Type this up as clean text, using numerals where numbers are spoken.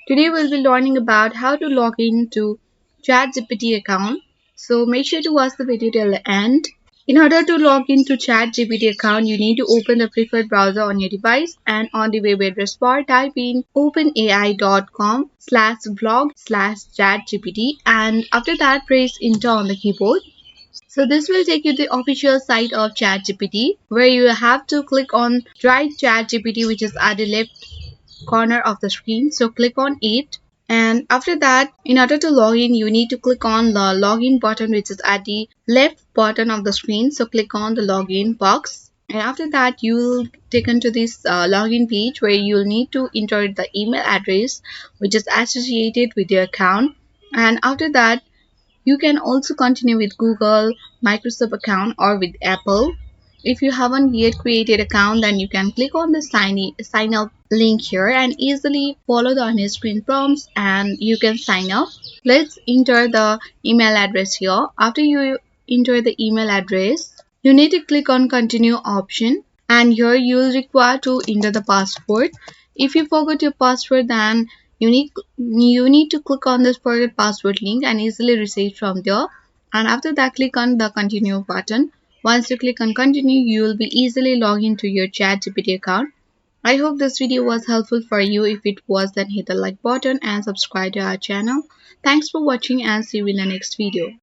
Today we'll be learning about how to log into ChatGPT account. So make sure to watch the video till the end. In order to log into ChatGPT account, you need to open the preferred browser on your device and on the web address bar type in openai.com/blog/ChatGPT and after that press enter on the keyboard. So this will take you to the official site of ChatGPT where you have to click on Try ChatGPT, which is at the left corner of the screen. So click on it, and after that, in order to log in, you need to click on the login button, which is at the left bottom of the screen. So click on the login box, and after that you will taken to this login page where you'll need to enter the email address which is associated with your account. And after that, you can also continue with Google, Microsoft account or with Apple. If you haven't yet created account, then you can click on the sign up link here and easily follow the on-screen prompts and you can sign up. Let's enter the email address here. After you enter the email address, you need to click on continue option and here you will require to enter the password. If you forgot your password, then you need to click on this forget password link and easily reset from there. And after that, click on the continue button. Once you click on continue, you will be easily log into your ChatGPT account. I hope this video was helpful for you. If it was, then hit the like button and subscribe to our channel. Thanks for watching and see you in the next video.